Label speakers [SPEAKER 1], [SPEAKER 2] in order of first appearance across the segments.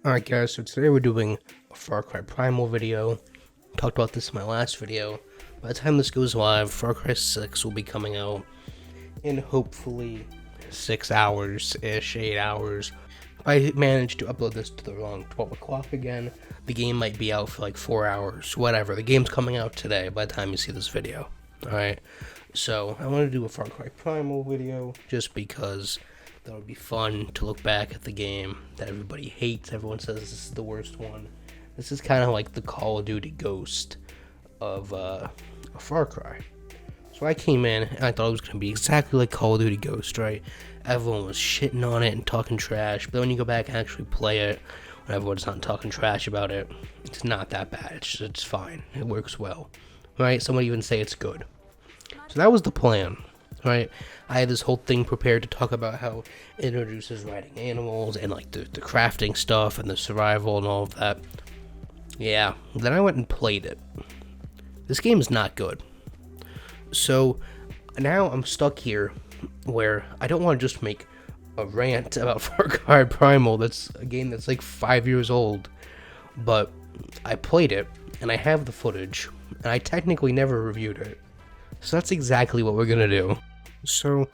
[SPEAKER 1] Alright guys, so today we're doing a Far Cry Primal video. Talked about this in my last video. By the time this goes live, Far Cry 6 will be coming out in hopefully 6 hours-ish, 8 hours. If I manage to upload this to the wrong 12 o'clock again, the game might be out for like 4 hours, whatever. The game's coming out today by the time you see this video. Alright, so I want to do a Far Cry Primal video just because that would be fun to look back at the game that everybody hates. Everyone says this is the worst one. This is kind of like the Call of Duty ghost of a Far Cry. So I came in and I thought it was going to be exactly like Call of Duty Ghost, right? Everyone was shitting on it and talking trash, but when you go back and actually play it, when everyone's not talking trash about it, it's not that bad. It's fine. It works well, right? Some would even say it's good. So that was the plan, right? I had this whole thing prepared to talk about how it introduces riding animals and like the crafting stuff and the survival and all of that. Yeah, then I went and played it. This game is not good. So now I'm stuck here where I don't want to just make a rant about Far Cry Primal. That's a game that's like 5 years old. But I played it and I have the footage and I technically never reviewed it. So that's exactly what we're gonna do. So,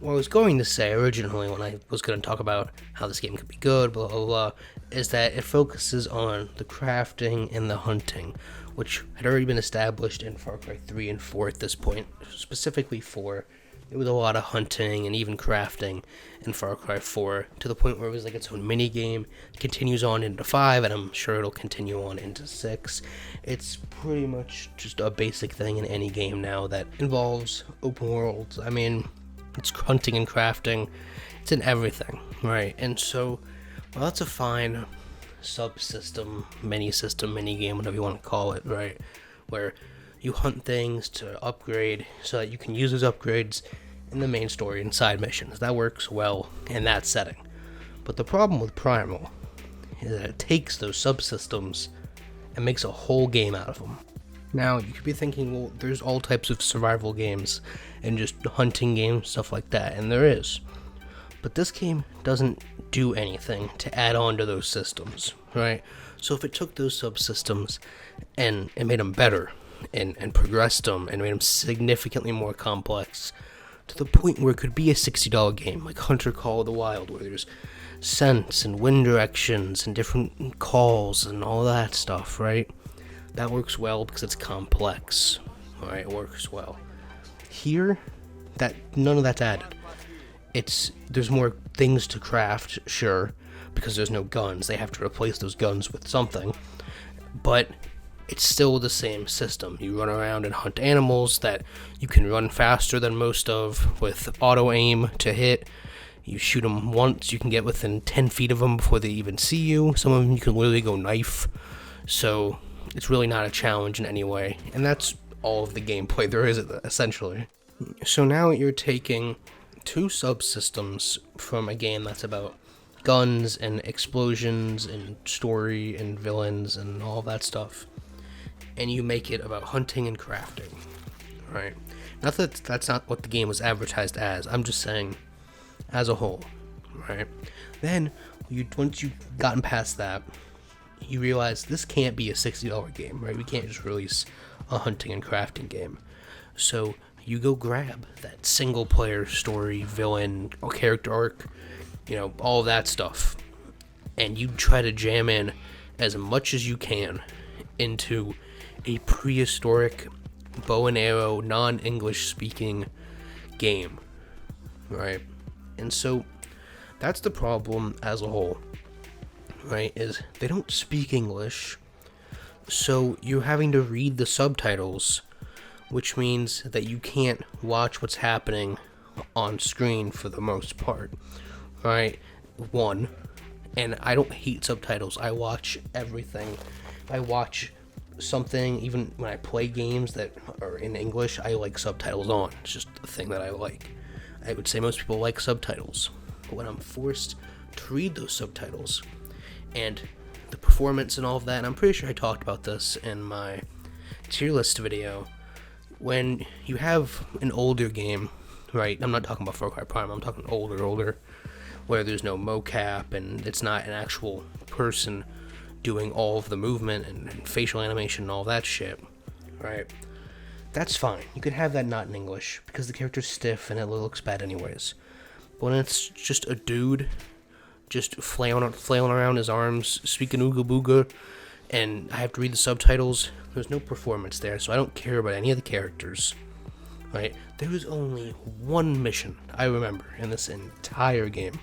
[SPEAKER 1] what I was going to say originally when I was going to talk about how this game could be good, blah blah blah, is that it focuses on the crafting and the hunting, which had already been established in Far Cry 3 and 4 at this point. Specifically 4, there was a lot of hunting and even crafting in Far Cry 4, to the point where it was like its own mini game. It continues on into 5, and I'm sure it'll continue on into 6. It's pretty much just a basic thing in any game now that involves open worlds. I mean, it's hunting and crafting. It's in everything, right? And so, well, that's a fine subsystem, mini game, whatever you want to call it, right? Where you hunt things to upgrade so that you can use those upgrades in the main story and side missions. That works well in that setting. But the problem with Primal is that it takes those subsystems and makes a whole game out of them. Now, you could be thinking, well, there's all types of survival games and just hunting games, stuff like that, and there is. But this game doesn't do anything to add on to those systems, right? So if it took those subsystems and made them better, and progressed them and made them significantly more complex to the point where it could be a $60 game like Hunter Call of the Wild, where there's scents and wind directions and different calls and all that stuff, right? That works well because it's complex. Alright, it works well. Here, that none of that's added. There's more things to craft, sure, because there's no guns. They have to replace those guns with something. But it's still the same system. You run around and hunt animals that you can run faster than most of with auto aim to hit. You shoot them once, you can get within 10 feet of them before they even see you. Some of them you can literally go knife. So it's really not a challenge in any way. And that's all of the gameplay there is, essentially. So now you're taking two subsystems from a game that's about guns and explosions and story and villains and all that stuff, and you make it about hunting and crafting, right? Not that that's not what the game was advertised as. I'm just saying, as a whole, right? Then, once you've gotten past that, you realize this can't be a $60 game, right? We can't just release a hunting and crafting game. So you go grab that single-player story, villain, or character arc, all of that stuff, and you try to jam in as much as you can into a prehistoric bow and arrow, non-English speaking game, right? And so that's the problem as a whole, right? Is they don't speak English, so you're having to read the subtitles, which means that you can't watch what's happening on screen for the most part, right? One, and I don't hate subtitles. I watch everything. I watch something, even when I play games that are in English, I like subtitles on. It's just a thing that I like. I would say most people like subtitles. But when I'm forced to read those subtitles and the performance and all of that, and I'm pretty sure I talked about this in my tier list video, when you have an older game, right? I'm not talking about Far Cry Primal, I'm talking older, where there's no mocap and it's not an actual person doing all of the movement and facial animation and all that shit, right? That's fine. You could have that not in English because the character's stiff and it looks bad anyways. But when it's just a dude just flailing around his arms, speaking ooga booga, and I have to read the subtitles, there's no performance there, so I don't care about any of the characters, right? There was only one mission I remember in this entire game,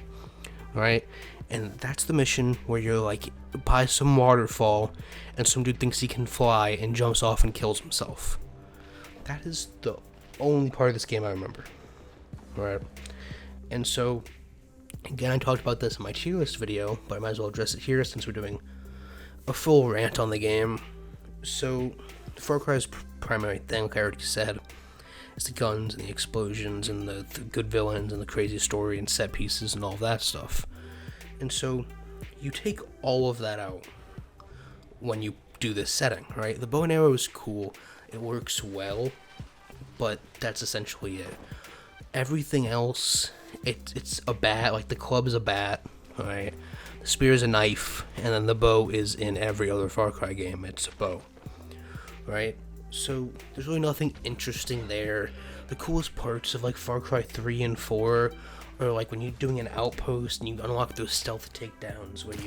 [SPEAKER 1] right? And that's the mission where you're like by some waterfall and some dude thinks he can fly and jumps off and kills himself. That is the only part of this game I remember, right? And so, again, I talked about this in my tier list video, but I might as well address it here since we're doing a full rant on the game. So, Far Cry's primary thing, like I already said, is the guns and the explosions and the good villains and the crazy story and set pieces and all that stuff. And so, you take all of that out when you do this setting, right? The bow and arrow is cool, it works well, but that's essentially it. Everything else, it's a bat, like the club is a bat, right? The spear is a knife, and then the bow is in every other Far Cry game, it's a bow, right? So there's really nothing interesting there. The coolest parts of like Far Cry 3 and 4 are like when you're doing an outpost and you unlock those stealth takedowns where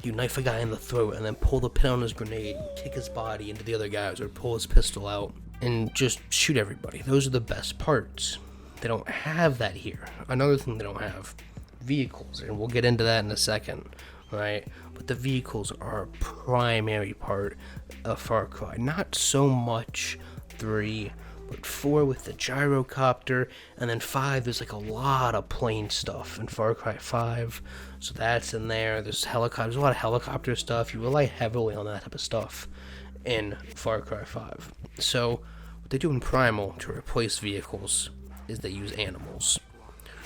[SPEAKER 1] you knife a guy in the throat and then pull the pin on his grenade, kick his body into the other guys, or pull his pistol out and just shoot everybody. Those are the best parts. They don't have that here. Another thing they don't have, vehicles, and we'll get into that in a second, right? But the vehicles are a primary part of Far Cry. Not so much 3, but 4 with the gyrocopter, and then 5, there's like a lot of plane stuff in Far Cry 5, so that's in there. There's helicopters, a lot of helicopter stuff. You rely heavily on that type of stuff in Far Cry 5. So what they do in Primal to replace vehicles is they use animals,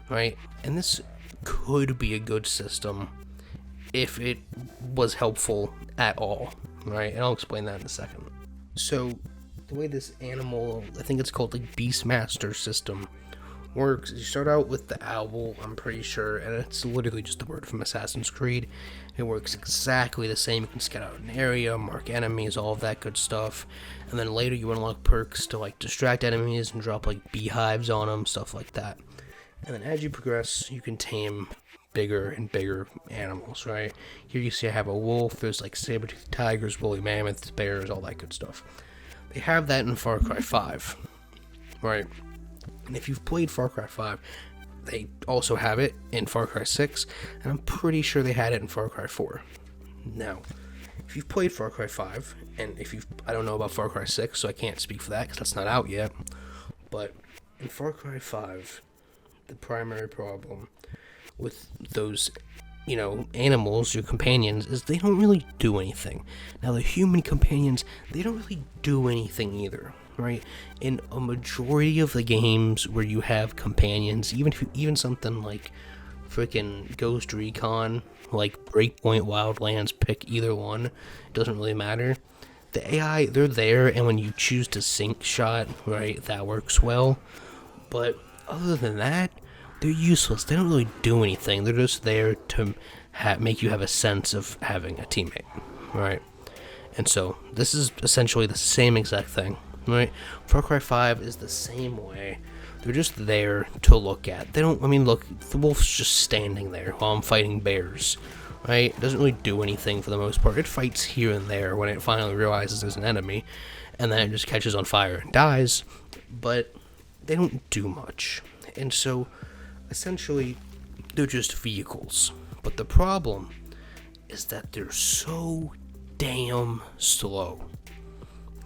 [SPEAKER 1] right? And this could be a good system if it was helpful at all, right? And I'll explain that in a second. So the way this animal, I think it's called like Beastmaster system, works is you start out with the owl, I'm pretty sure, and it's literally just the word from Assassin's Creed. It works exactly the same. You can scout out an area, mark enemies, all of that good stuff, and then later you unlock perks to like distract enemies and drop like beehives on them, stuff like that. And then as you progress, you can tame bigger and bigger animals, right? Here you see I have a wolf, there's like saber-toothed tigers, woolly mammoths, bears, all that good stuff. They have that in Far Cry 5, right? And if you've played Far Cry 5, they also have it in Far Cry 6, and I'm pretty sure they had it in Far Cry 4. Now, if you've played Far Cry 5, and I don't know about Far Cry 6, so I can't speak for that, because that's not out yet, but in Far Cry 5, the primary problem with those, animals, your companions, is they don't really do anything. Now, the human companions, they don't really do anything either, right? In a majority of the games where you have companions, even something like freaking Ghost Recon, like Breakpoint, Wildlands, pick either one, it doesn't really matter. The AI, they're there, and when you choose to sync shot, right, that works well. But other than that, they're useless. They don't really do anything. They're just there to make you have a sense of having a teammate, right? And so this is essentially the same exact thing, right? Far Cry 5 is the same way. They're just there to look at. Look, the wolf's just standing there while I'm fighting bears, right? It doesn't really do anything for the most part. It fights here and there when it finally realizes there's an enemy, and then it just catches on fire and dies, but they don't do much. And so essentially, they're just vehicles. But the problem is that they're so damn slow,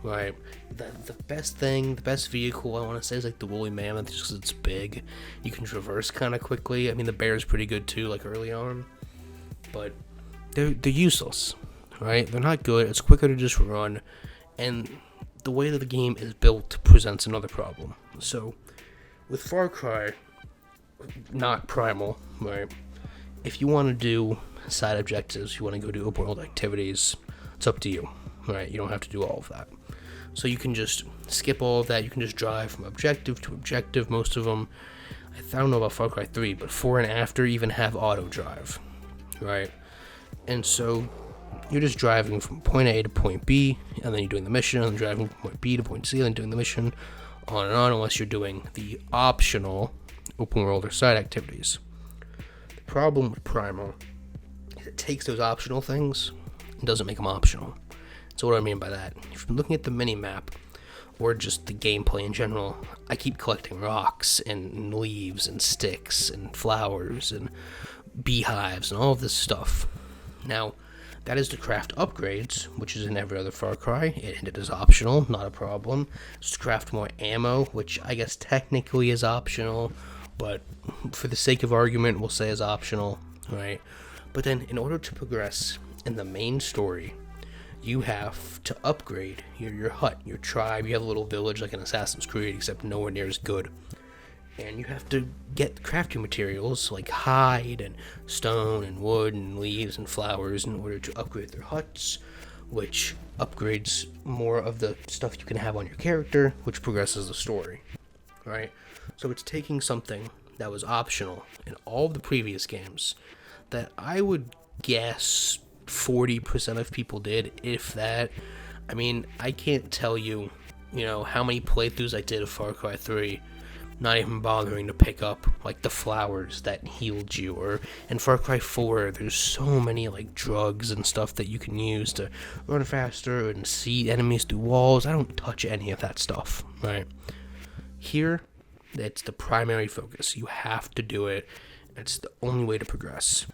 [SPEAKER 1] right? The best vehicle I want to say is like the woolly mammoth, just because it's big. You can traverse kind of quickly. I mean, the bear's pretty good too, like early on. But they're useless, right? They're not good. It's quicker to just run. And the way that the game is built presents another problem. So, with Far Cry, not Primal, right? If you want to do side objectives, you want to go do open world activities, it's up to you, right? You don't have to do all of that. So you can just skip all of that. You can just drive from objective to objective, most of them. I don't know about Far Cry 3, but 4 and after even have auto drive, right? And so you're just driving from point A to point B, and then you're doing the mission, and then driving from point B to point C, and then doing the mission, on and on, unless you're doing the optional open world or side activities. The problem with Primal is it takes those optional things and doesn't make them optional. So what do I mean by that? If you're looking at the mini-map, or just the gameplay in general, I keep collecting rocks and leaves and sticks and flowers and beehives and all of this stuff. Now, that is to craft upgrades, which is in every other Far Cry, and it is optional, not a problem. It's to craft more ammo, which I guess technically is optional, but for the sake of argument, we'll say is optional, right? But then, in order to progress in the main story, you have to upgrade your hut, your tribe. You have a little village like in Assassin's Creed, except nowhere near as good. And you have to get crafting materials like hide and stone and wood and leaves and flowers in order to upgrade their huts, which upgrades more of the stuff you can have on your character, which progresses the story, right? So it's taking something that was optional in all of the previous games that I would guess 40% of people did, if that. I mean, I can't tell you, how many playthroughs I did of Far Cry 3, not even bothering to pick up, like, the flowers that healed you, or in Far Cry 4, there's so many, like, drugs and stuff that you can use to run faster and see enemies through walls. I don't touch any of that stuff, right? Here, it's the primary focus. You have to do it. It's the only way to progress.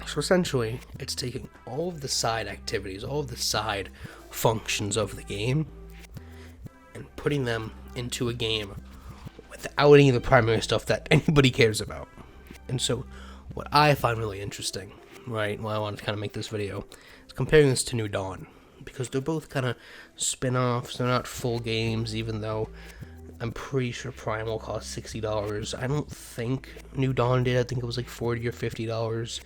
[SPEAKER 1] So essentially, it's taking all of the side activities, all of the side functions of the game, and putting them into a game without any of the primary stuff that anybody cares about. And so, what I find really interesting, right, why I wanted to kind of make this video, is comparing this to New Dawn, because they're both kind of spin-offs. They're not full games, even though I'm pretty sure Primal cost $60. I don't think New Dawn did. I think it was like $40 or $50.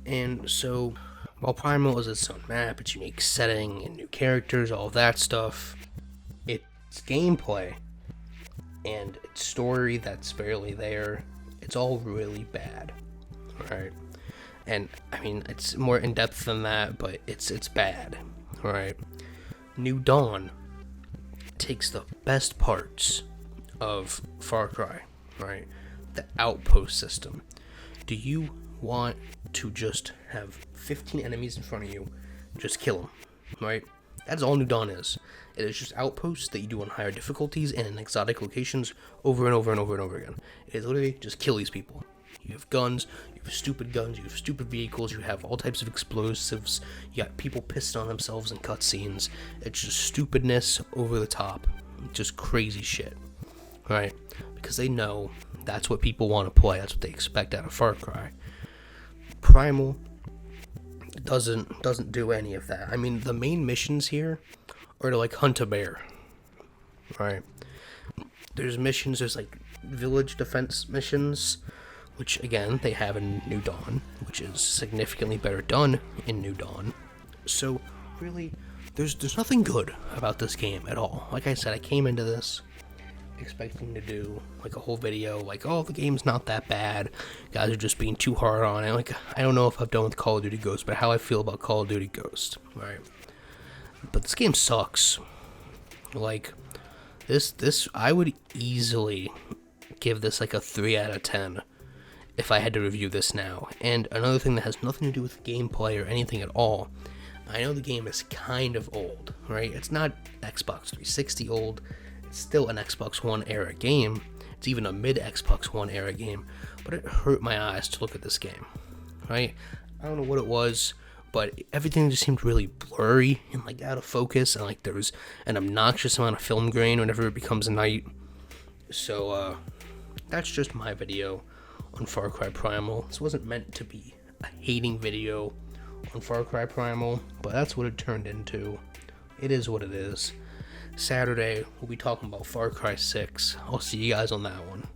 [SPEAKER 1] And so, while Primal is its own map, its unique setting, and new characters, all of that stuff, its gameplay and its story that's barely there, it's all really bad, right? And, I mean, it's more in-depth than that, but it's bad, right? New Dawn takes the best parts of Far Cry, right? The outpost system. Do you want to just have 15 enemies in front of you, just kill them, right? That's all New Dawn is. It is just outposts that you do on higher difficulties and in exotic locations over and over and over and over again. It is literally just kill these people. You have guns, you have stupid guns, you have stupid vehicles, you have all types of explosives, you got people pissing on themselves in cutscenes. It's just stupidness over the top. Just crazy shit, right? Because they know that's what people want to play, that's what they expect out of Far Cry. Primal doesn't do any of that. I mean, the main missions here are to, like, hunt a bear, right? There's like village defense missions, which again they have in New Dawn, which is significantly better done in New Dawn. So really, there's nothing good about this game at all. Like I said, I came into this expecting to do like a whole video like, oh, the game's not that bad, guys are just being too hard on it. Like, I don't know if I've done with Call of Duty Ghost, but how I feel about Call of Duty Ghost, right? But this game sucks. Like, this I would easily give this like a 3 out of 10 if I had to review this now. And another thing that has nothing to do with gameplay or anything at all, I know the game is kind of old, right? It's not Xbox 360 old. It's still an Xbox One era game. It's even a mid Xbox One era game, but it hurt my eyes to look at this game, right? I don't know what it was, but everything just seemed really blurry and like out of focus, and like there was an obnoxious amount of film grain whenever it becomes night. So that's just my video on Far Cry Primal. This wasn't meant to be a hating video on Far Cry Primal, but that's what it turned into. It is what it is. Saturday, we'll be talking about Far Cry 6. I'll see you guys on that one.